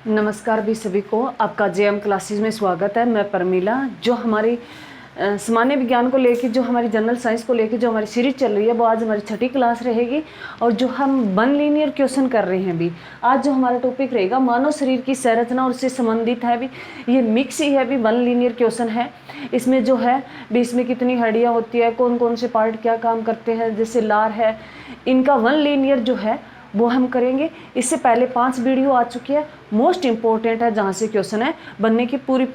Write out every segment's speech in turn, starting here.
नमस्कार भी सभी को, आपका जेएम क्लासेस में स्वागत है। मैं परमीला। जो हमारी सामान्य विज्ञान को लेके, जो हमारी जनरल साइंस को लेके जो हमारी सीरीज चल रही है, वो आज हमारी छठी क्लास रहेगी। और जो हम वन लीनियर क्वेश्चन कर रहे हैं भी, आज जो हमारा टॉपिक रहेगा मानव शरीर की संरचना और उससे संबंधित है भी। ये मिक्स ही है भी, वन लीनियर क्वेश्चन है। इसमें जो है भी, इसमें कितनी हड्डियाँ होती है, कौन कौन से पार्ट क्या काम करते हैं, जैसे लार है, इनका वन लीनियर जो है वो हम करेंगे। इससे पहले 5 वीडियो आ चुकी है, मोस्ट इंपॉर्टेंट है, जहाँ से क्वेश्चन है बनने की पूरी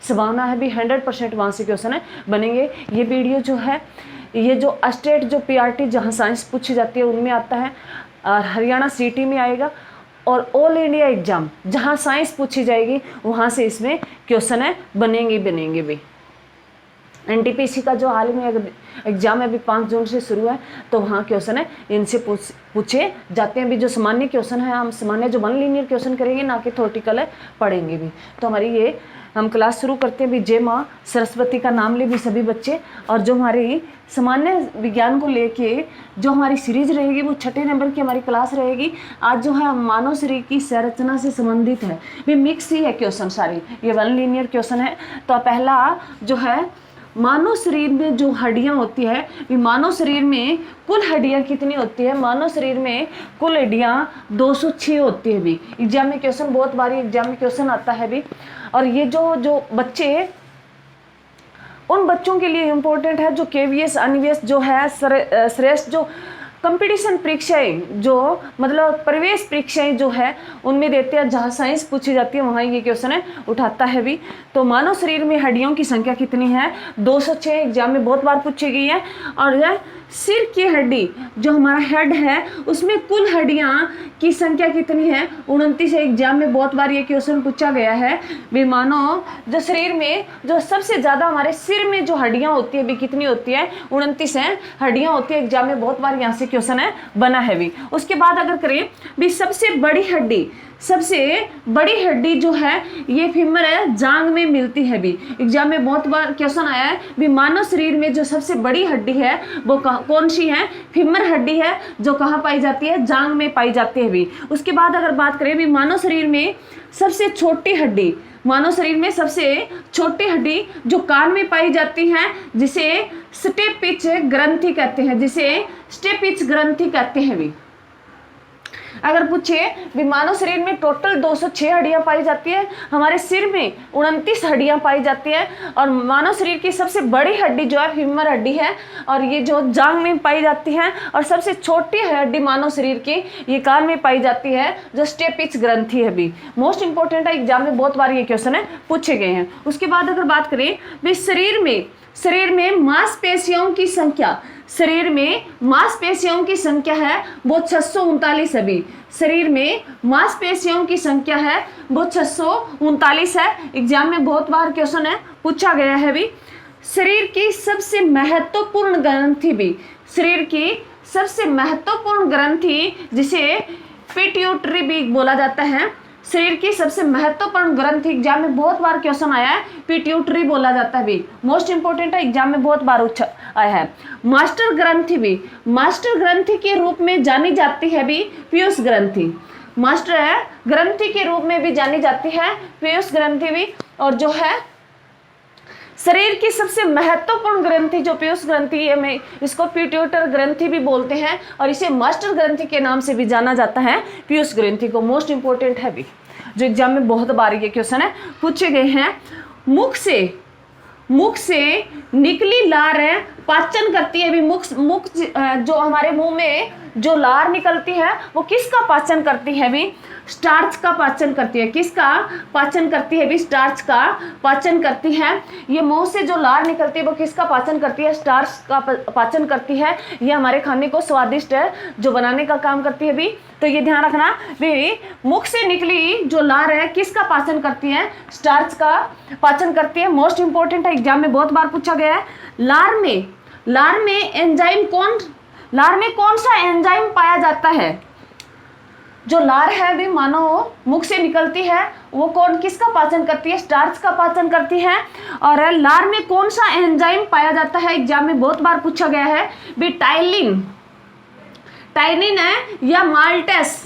संभावना है भी, 100% वहाँ से क्वेश्चन है बनेंगे। ये वीडियो जो है, ये जो स्टेट जो पीआरटी जहाँ साइंस पूछी जाती है उनमें आता है, और हरियाणा सीटी में आएगा, और ऑल इंडिया एग्जाम जहाँ साइंस पूछी जाएगी वहाँ से इसमें क्वेश्चन है बनेंगे भी। एनटीपीसी का जो हाल में एग्जाम है अभी 5 जून से शुरू है, तो वहाँ क्वेश्चन है इनसे पूछे जाते हैं भी। जो सामान्य क्वेश्चन है, हम सामान्य जो वन लीनियर क्वेश्चन करेंगे, ना कि थ्योरेटिकल है पढ़ेंगे भी। तो हमारी ये हम क्लास शुरू करते हैं भी। जय माँ सरस्वती का नाम ले भी सभी बच्चे। और जो हमारी सामान्य विज्ञान को लेके जो हमारी सीरीज रहेगी वो 6ठे नंबर की हमारी क्लास रहेगी। आज जो है मानव शरीर की संरचना से संबंधित है भी, मिक्स ही है क्वेश्चन सारी, ये वन लीनियर क्वेश्चन है। तो पहला जो है, मानव शरीर में जो हड्डियां होती है, मानव शरीर में कुल हड्डियां कितनी होती है? मानव शरीर में कुल हड्डियां 206 होती है भी। एग्जाम में क्वेश्चन, बहुत बारी एग्जाम में क्वेश्चन आता है भी। और ये जो बच्चे, उन बच्चों के लिए इम्पोर्टेंट है जो केवीएस अनवीएस जो है, श्रेष्ठ जो कंपटीशन परीक्षाएं, जो मतलब प्रवेश परीक्षाएं जो है उनमें देते हैं, जहाँ साइंस पूछी जाती है वहाँ ये क्वेश्चन है उठाता है भी। तो मानव शरीर में हड्डियों की संख्या कितनी है? 206 एग्जाम में बहुत बार पूछी गई है। और यह सिर की हड्डी जो हमारा हेड है, उसमें कुल हड्डियाँ की संख्या कितनी है? 29 है। एग्जाम में बहुत बार ये क्वेश्चन पूछा गया है भी। मानो जो शरीर में जो सबसे ज़्यादा हमारे सिर में जो हड्डियाँ होती है भी, कितनी होती है? 29 है हड्डियाँ होती है। एग्जाम में बहुत बार यहाँ से क्वेश्चन है बना है भी। उसके बाद अगर करें भी, सबसे बड़ी हड्डी जो है ये फीमर है, जांग में मिलती है भी। एग्जाम में बहुत बार क्वेश्चन आया है भी, मानव शरीर में जो सबसे बड़ी हड्डी है वो कौन सी है? फीमर हड्डी है, जो कहाँ पाई जाती है? जांग में पाई जाती है भी। उसके बाद अगर बात करें भी, मानव शरीर में सबसे छोटी हड्डी, मानव शरीर में सबसे छोटी हड्डी जो कान में पाई जाती है, जिसे स्टेपिच ग्रंथि कहते हैं, जिसे स्टेपिच ग्रंथि कहते हैं भी। अगर पूछे भी, मानव शरीर में टोटल 206 हड्डियां पाई जाती है, हमारे सिर में 29 हड्डियां पाई जाती है। और मानव शरीर की सबसे बड़ी हड्डी जो है फीमर हड्डी है, और ये जो जांग में पाई जाती है। और सबसे छोटी हड्डी मानव शरीर की ये कान में पाई जाती है, जो स्टेपिच ग्रंथि है भी। मोस्ट इंपॉर्टेंट है, एग्जाम में बहुत बार ये क्वेश्चन है पूछे गए हैं। उसके बाद अगर बात करें भी, शरीर में मांसपेशियों की संख्या, शरीर में मांसपेशियों की संख्या है वो 639 है भी। शरीर में मांसपेशियों की संख्या है वो 639 है। एग्जाम में बहुत बार क्वेश्चन है पूछा गया है भी। शरीर की सबसे महत्वपूर्ण ग्रंथि भी, शरीर की सबसे महत्वपूर्ण ग्रंथि जिसे पिट्यूटरी भी बोला जाता है, शरीर की सबसे महत्वपूर्ण ग्रंथि, एग्जाम में बहुत बार क्वेश्चन आया है, पिट्यूटरी बोला जाता है भी। मोस्ट इंपोर्टेंट है, एग्जाम में बहुत बार आया है। मास्टर ग्रंथि भी, मास्टर ग्रंथि के रूप में जानी जाती है भी पीयूष ग्रंथि, मास्टर है ग्रंथि के रूप में भी जानी जाती है पीयूष ग्रंथि भी। और जो है शरीर की सबसे महत्वपूर्ण ग्रंथि जो पीयूष ग्रंथि है, में इसको पिट्यूटर ग्रंथि भी बोलते हैं, और इसे मास्टर ग्रंथि के नाम से भी जाना जाता है पीयूष ग्रंथि को। मोस्ट इंपोर्टेंट है भी, जो एग्जाम में बहुत बार ये क्वेश्चन है पूछे गए हैं। मुख से निकली लार है पाचन करती है भी। मुख जो हमारे मुंह में जो लार निकलती है वो किसका पाचन करती है भी? स्टार्च का पाचन करती है। किसका पाचन करती है भी? स्टार्च का पाचन करती है। ये मुंह से जो लार निकलती है वो किसका पाचन करती है? स्टार्च का पाचन करती है। ये हमारे खाने को स्वादिष्ट है जो बनाने का काम करती है भी। तो ये ध्यान रखना भी, मुख से निकली जो लार है किसका पाचन करती है? स्टार्च का पाचन करती है। मोस्ट इंपोर्टेंट है, एग्जाम में बहुत बार पूछा गया है। लार में कौन सा एंजाइम पाया जाता है? जो लार है भी मानो मुख से निकलती है, वो किसका पाचन करती है? स्टार्च का पाचन करती है। और लार में कौन सा एंजाइम पाया जाता है? एग्जाम में बहुत बार पूछा गया है भी। टाइनिन है या माल्टेस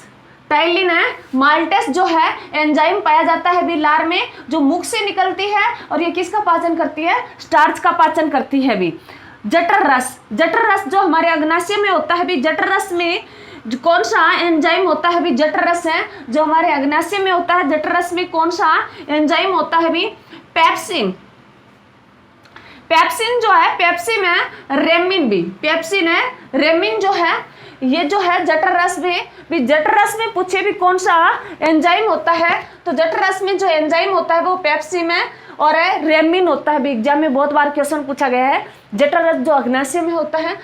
टाइलिन है, माल्टेस जो है एंजाइम पाया जाता है भी लार में, जो मुख से निकलती है और ये किसका पाचन करती है, स्टार्च का पाचन करती है भी। जठर रस, जठर रस जो हमारे अग्नाशय में होता है भी, जठर रस में कौन सा एंजाइम होता है भी, जठर रस है जो हमारे अग्नाशय में होता है, जठर रस में कौन सा एंजाइम होता है भी, पेप्सिन। पेप्सिन जो है, पेप्सिन है, रेमिन भी, पेप्सिन है, रेमिन जो है, ये जो है जठर रस में भी, जठर रस में पूछे भी कौन सा एंजाइम होता है, तो जठर रस में जो एंजाइम होता है वो पेप्सिन है और रेमिन होता है भी। एग्जाम में बहुत बार क्वेश्चन पूछा गया है, जठर रस जो अग्नाशय में होता है,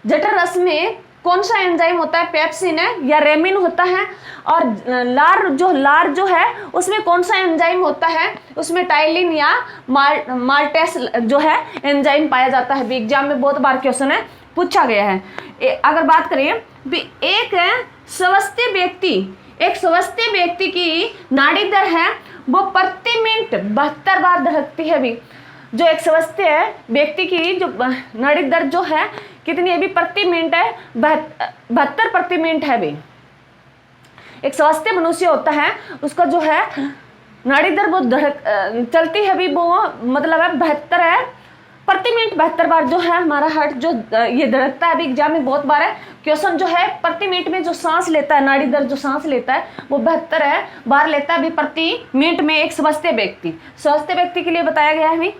जठर रस में कौन सा एंजाइम होता है, पेप्सिन है या रेमिन होता है, और लार जो है उसमें कौन सा एंजाइम होता है, उसमें टाइलिन या माल्टेस जो है एंजाइम पाया जाता है भी। एग्जाम में बहुत बार क्वेश्चन है पूछा गया है। अगर बात करें भी एक स्वस्थ व्यक्ति की नाड़ी दर है वो प्रति मिनट 72 बार धड़कती है भी। जो एक स्वस्थ व्यक्ति की जो नाड़ी दर जो है कितनी है भी, प्रति मिनट है 72 प्रति मिनट है भी। एक स्वस्थ मनुष्य होता है उसका जो है नाड़ी दर वो चलती है भी, वो मतलब है 72 है प्रति मिनट, 72 बार जो है हमारा हार्ट जो ये धड़कता है। अभी एग्जाम में बहुत बार है क्वेश्चन जो है प्रति मिनट में जो सांस लेता है, नाड़ी दर जो सांस लेता है वो 72 है बार लेता है अभी प्रति मिनट में एक स्वस्थ व्यक्ति के लिए बताया गया है अभी।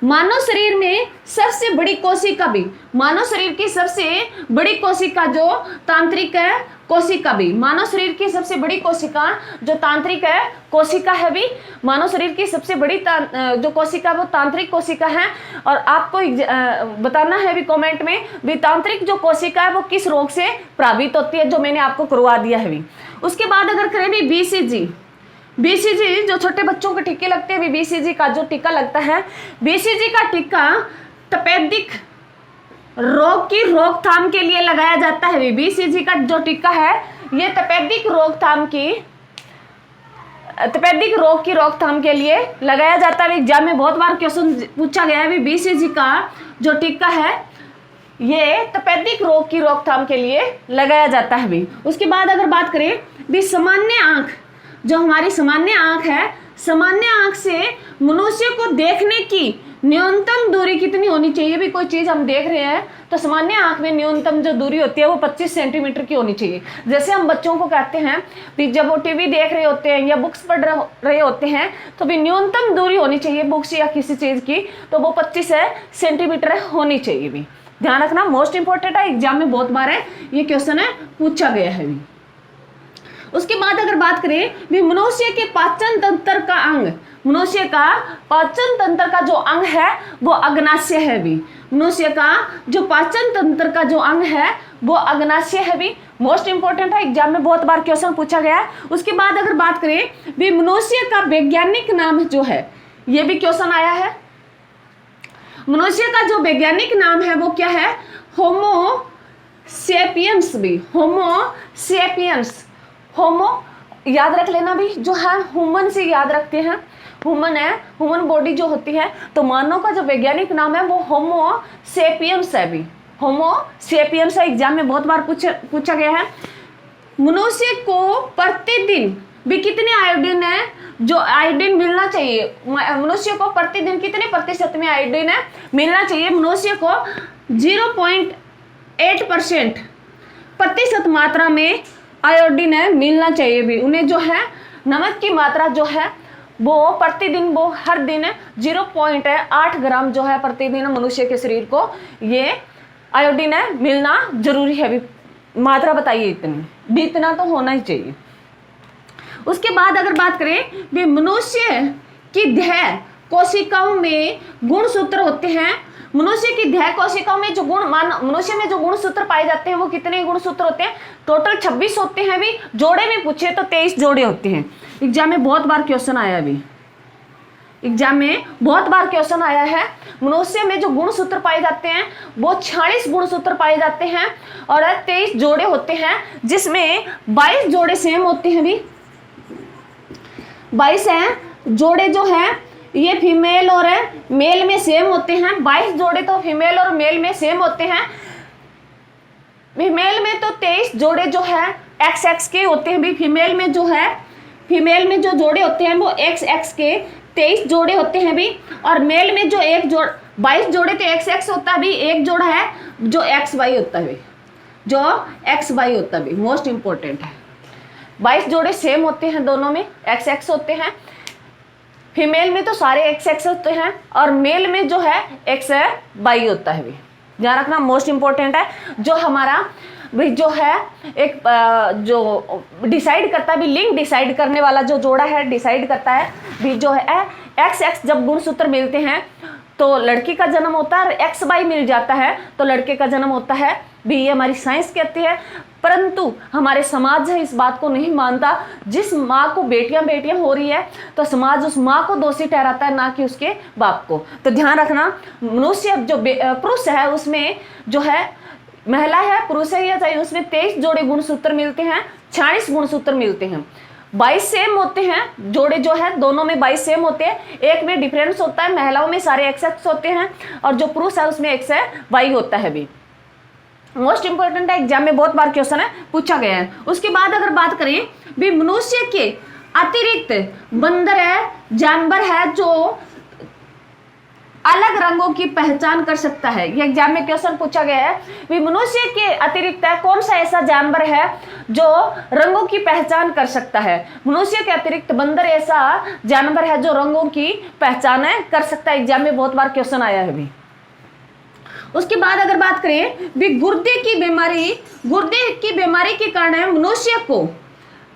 मानव शरीर में सबसे बड़ी कोशिका भी, मानव शरीर की सबसे बड़ी कोशिका जो तांत्रिक है कोशिका भी, मानव शरीर की सबसे बड़ी कोशिका जो तांत्रिक है कोशिका है भी। मानव शरीर की सबसे बड़ी जो कोशिका वो तांत्रिक कोशिका है। और आपको बताना है भी कमेंट में भी तांत्रिक जो कोशिका है वो किस रोग से प्रभावित होती है, जो मैंने आपको करवा दिया है भी। उसके बाद अगर करें भी बीसीजी जो छोटे बच्चों के टीके लगते हैं, बीसीजी का जो टीका लगता है, बीसीजी का टीका तपेदिक रोग की रोकथाम के लिए लगाया जाता है। बीसीजी का जो टीका है ये तपेदिक रोग की रोकथाम के लिए लगाया जाता है। एग्जाम में बहुत बार क्वेश्चन पूछा गया है, बीसीजी का जो टीका है ये तपेदिक रोग की रोकथाम के लिए लगाया जाता है भी। उसके बाद अगर बात करें भी सामान्य आंख, जो हमारी सामान्य आंख है, सामान्य आंख से मनुष्य को देखने की न्यूनतम दूरी कितनी होनी चाहिए भी। कोई चीज हम देख रहे हैं तो सामान्य आंख में न्यूनतम जो दूरी होती है वो 25 सेंटीमीटर की होनी चाहिए। जैसे हम बच्चों को कहते हैं भी जब वो टीवी देख रहे होते हैं या बुक्स पढ़ रहे होते हैं तो भी न्यूनतम दूरी होनी चाहिए बुक्स या किसी चीज की, तो वो 25 सेंटीमीटर होनी चाहिए भी। ध्यान रखना, मोस्ट इंपॉर्टेंट है, एग्जाम में बहुत बार है ये क्वेश्चन है पूछा गया है भी। उसके बाद अगर बात करें भी मनुष्य के पाचन तंत्र का अंग, मनुष्य का पाचन तंत्र का जो अंग है वो अग्नाशय है भी। मनुष्य का जो पाचन तंत्र का जो अंग है वो अग्नाशय है भी। मोस्ट इंपॉर्टेंट है, एग्जाम में बहुत बार क्वेश्चन पूछा गया है। उसके बाद अगर बात करें भी मनुष्य का वैज्ञानिक नाम जो है, ये भी क्वेश्चन आया है। मनुष्य का जो वैज्ञानिक नाम है वो क्या है, होमो सेपियंस भी, होमो सेपियंस। होमो याद रख लेना भी, जो है ह्यूमन से याद रखते हैं, ह्यूमन है, ह्यूमन बॉडी जो होती है, तो मानव का जो वैज्ञानिक नाम है वो होमो सेपियंस है भी, होमो सेपियंस है। एग्जाम में बहुत बार पूछा गया है। मनुष्य को प्रतिदिन भी कितने आयोडीन है, जो आयोडीन मिलना चाहिए, मनुष्य को प्रतिदिन कितने प्रतिशत में आयोडीन है मिलना चाहिए। मनुष्य को 0.8% प्रतिशत मात्रा में आयोडीन है मिलना चाहिए भी। उन्हें जो है नमक की मात्रा जो है वो प्रतिदिन, वो हर दिन 0.8 ग्राम जो है प्रतिदिन मनुष्य के शरीर को ये आयोडीन है मिलना जरूरी है भी। मात्रा बताइए इतनी भी, इतना तो होना ही चाहिए। उसके बाद अगर बात करें भी मनुष्य की देह कोशिकाओं में गुणसूत्र होते हैं। मनुष्य की देह कोशिकाओं में जो मनुष्य में जो गुणसूत्र पाए जाते हैं वो कितने गुणसूत्र होते हैं, टोटल 26 होते हैं भी। जोड़े में पूछे तो 23 जोड़े होते हैं। एग्जाम में बहुत बार क्वेश्चन आया अभी, एग्जाम में बहुत बार क्वेश्चन आया है। मनुष्य में जो गुणसूत्र पाए जाते हैं वो 46 गुणसूत्र पाए जाते हैं और 23 जोड़े होते हैं, जिसमें 22 जोड़े सेम होते हैं भी। 22 हैं जोड़े जो है ये फीमेल और मेल में सेम होते हैं। 22 जोड़े तो फीमेल और मेल में सेम होते हैं। फीमेल में तो 23 जोड़े जो है XX के होते हैं भी। फीमेल में जो है, फीमेल में जो जोड़े होते हैं वो XX के 23 जोड़े होते हैं भी। और मेल में जो 22 जोड़े तो XX होता है भी, एक जोड़ा है जो XY होता है भी, जो XY होता है भी, मोस्ट इंपॉर्टेंट है। 22 जोड़े सेम होते हैं, दोनों में XX होते हैं। फीमेल में तो सारे XX होते हैं और मेल में जो है XY होता है भी, ध्यान रखना, मोस्ट इंपॉर्टेंट है। जो हमारा भी जो है एक जो डिसाइड करता है भी, लिंग डिसाइड करने वाला जो जोड़ा है डिसाइड करता है भी जो है XX। जब गुणसूत्र मिलते हैं तो लड़की का जन्म होता है, और XY मिल जाता है तो लड़के का जन्म होता है भी। ये हमारी साइंस कहती है, परंतु हमारे समाज है इस बात को नहीं मानता। जिस माँ को बेटियां बेटियां हो रही है तो समाज उस माँ को दोषी ठहराता है, ना कि उसके बाप को। तो ध्यान रखना, मनुष्य जो पुरुष है उसमें जो है, महिला है पुरुष है या चाहे, उसमें 23 जोड़े गुणसूत्र मिलते हैं, 46 गुणसूत्र मिलते हैं। 22 सेम होते हैं जोड़े जो है, दोनों में 22 सेम होते हैं। एक में डिफरेंस होता है, महिलाओं में सारे XX होते हैं और जो पुरुष है उसमें XY होता है भी। मोस्ट इंपोर्टेंट है, एग्जाम में बहुत बार क्वेश्चन है पूछा गया है। उसके बाद अगर बात करें भी, मनुष्य के अतिरिक्त बंदर है, जानवर है जो अलग रंगों की पहचान कर सकता है। ये एग्जाम में क्वेश्चन पूछा गया है भी, मनुष्य के अतिरिक्त है कौन सा ऐसा जानवर है जो रंगों की पहचान कर सकता है। मनुष्य के अतिरिक्त बंदर ऐसा जानवर है जो रंगों की पहचान कर सकता है। एग्जाम में बहुत बार क्वेश्चन आया है भी। उसके बाद अगर बात करें भी, गुर्दे की बीमारी के कारण मनुष्य को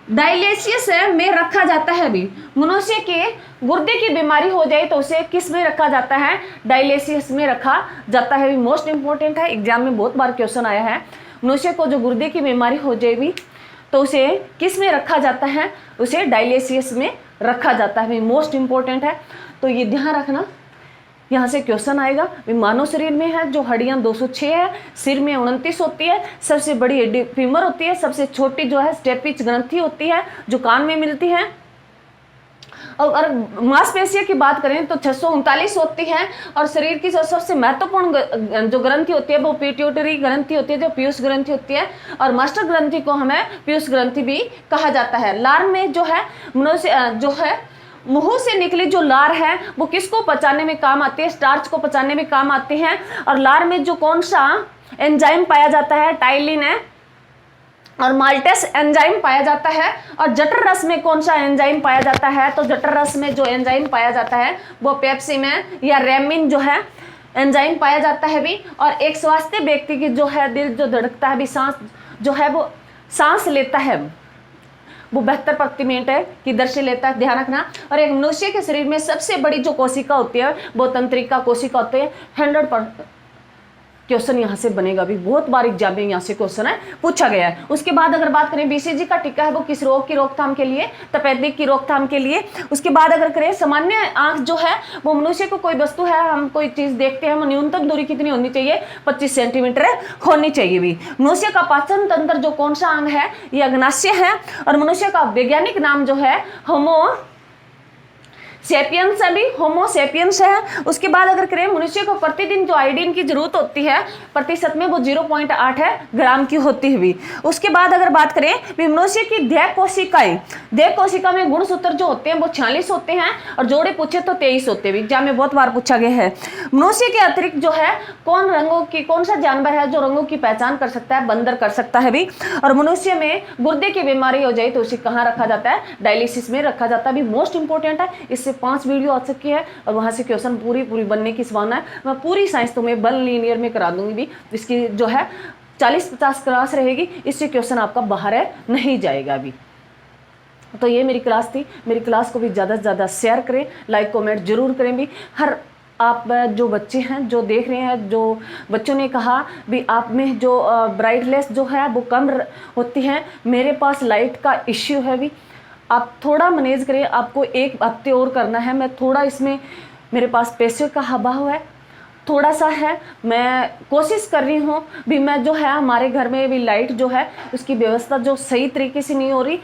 डायलिसिस में रखा जाता है भी। मनुष्य के गुर्दे की बीमारी हो जाए तो उसे किस में रखा जाता है, डायलिसिस में रखा जाता है भी। मोस्ट इंपॉर्टेंट है, एग्जाम में बहुत बार क्वेश्चन आया है। मनुष्य को जो गुर्दे की बीमारी हो जाएगी तो उसे किस में रखा जाता है, उसे डायलिसिस में रखा जाता है भी। मोस्ट इंपॉर्टेंट है, तो ये ध्यान रखना, यहाँ से क्वेश्चन आएगा। मानव शरीर में है जो हड्डियां 206 है, सिर में 29 होती है, सबसे बड़ी हड्डी फीमर होती है, सबसे छोटी जो है स्टेपिच ग्रंथि होती है जो कान में मिलती है। और अगर मांसपेशियों की बात करें तो 639 होती है। और शरीर की जो सबसे महत्वपूर्ण जो ग्रंथि होती है वो पिट्यूटरी ग्रंथि होती है, जो पीयूष ग्रंथि होती है। और मास्टर ग्रंथि को हमें पीयूष ग्रंथि भी कहा जाता है। लार में जो है मनुष्य जो है मुंह से निकली जो लार है वो किसको पचाने में काम आती है, स्टार्च को पचाने में काम आती है। और लार में जो कौन सा एंजाइम पाया जाता है, टाइलिन है और माल्टेस एंजाइम पाया जाता है। और जठर रस में कौन सा एंजाइम पाया जाता है, तो जठर रस में जो एंजाइम पाया जाता है वो पेप्सी में या रेमिन जो है एंजाइम पाया जाता है भी। और एक स्वास्थ्य व्यक्ति की जो है दिल जो धड़कता है भी, सांस जो है वो सांस लेता है वो 72 प्रति मिनट है की दर से लेता है, ध्यान रखना। और एक मनुष्य के शरीर में सबसे बड़ी जो कोशिका होती है वो तंत्रिका कोशिका होती है। 100% क्वेश्चन यहाँ से बनेगा भी, बहुत बार एग्जाम में यहाँ से क्वेश्चन है पूछा गया है। उसके बाद अगर बात करें BCG का टीका है वो किस रोग की रोकथाम के लिए, तपेदिक की रोकथाम के लिए। उसके बाद अगर करें सामान्य आंख जो है वो मनुष्य को कोई वस्तु है, हम कोई चीज देखते हैं, न्यूनतम दूरी कितनी होनी चाहिए, 25 सेंटीमीटर होनी चाहिए भी। मनुष्य का पाचन तंत्र जो कौन सा अंग है, ये अग्नाशय है। और मनुष्य का वैज्ञानिक नाम जो है होमो सेपियंस है भी, होमो सेपियंस है। उसके बाद अगर करें मनुष्य को प्रतिदिन जो आयोडीन की जरूरत होती है प्रतिशत में वो 0.8 है ग्राम की होती है भी। उसके बाद अगर बात करें मनुष्य की देह कोशिका में गुणसूत्र जो होते हैं वो 46 होते हैं और जोड़े पूछे तो 23 होते हैं। एग्जाम में बहुत बार पूछा गया है। मनुष्य के अतिरिक्त जो है कौन सा जानवर है जो रंगों की पहचान कर सकता है, बंदर कर सकता है भी। और मनुष्य में गुर्दे की बीमारी हो जाए तो उसे कहाँ रखा जाता है, डायलिसिस में रखा जाता है भी। मोस्ट इंपॉर्टेंट है, इससे 5 वीडियो आ चुकी है और वहां से क्वेश्चन पूरी बनने की संभावना है। मैं पूरी साइंस तुम्हें बल लीनियर में करा दूंगी भी, इसकी जो है 40-50 क्लास रहेगी, इससे क्वेश्चन आपका बाहर है नहीं जाएगा भी। तो ये मेरी क्लास थी। मेरी क्लास को भी ज़्यादा से ज़्यादा शेयर करें, लाइक कमेंट जरूर करें भी। हर आप जो बच्चे हैं जो देख रहे हैं, जो बच्चों ने कहा भी आप में जो ब्राइटनेस जो है वो कम होती है, मेरे पास लाइट का इश्यू है भी, आप थोड़ा मैनेज करें। आपको 1 हफ्ते और करना है। मैं थोड़ा इसमें मेरे पास पैसे का अभाव है, थोड़ा सा है, मैं कोशिश कर रही हूँ भी। मैं जो है हमारे घर में भी लाइट जो है उसकी व्यवस्था जो सही तरीके से नहीं हो रही,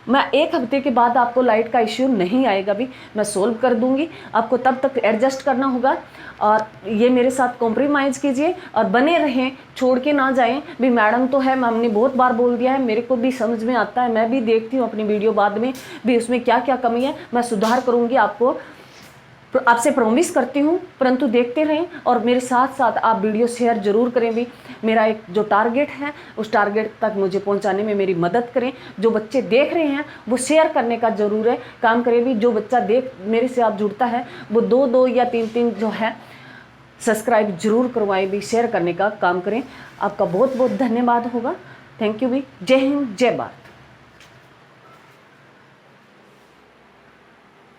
मैं 1 हफ्ते के बाद आपको लाइट का इश्यू नहीं आएगा भी, मैं सोल्व कर दूंगी। आपको तब तक एडजस्ट करना होगा और ये मेरे साथ कॉम्प्रोमाइज़ कीजिए और बने रहें, छोड़ के ना जाएं भी। मैडम तो है, मैम ने बहुत बार बोल दिया है, मेरे को भी समझ में आता है, मैं भी देखती हूँ अपनी वीडियो बाद में भी उसमें क्या क्या कमी है, मैं सुधार करूँगी। आपसे प्रॉमिस करती हूँ, परंतु देखते रहें और मेरे साथ साथ आप वीडियो शेयर जरूर करें भी। मेरा एक जो टारगेट है उस टारगेट तक मुझे पहुँचाने में मेरी मदद करें। जो बच्चे देख रहे हैं वो शेयर करने का ज़रूर है काम करें भी। जो बच्चा मेरे से आप जुड़ता है वो 2-2 या 3-3 जो है सब्सक्राइब जरूर करवाएं भी, शेयर करने का काम करें। आपका बहुत बहुत धन्यवाद होगा। थैंक यू भी। जय हिंद, जय भारत।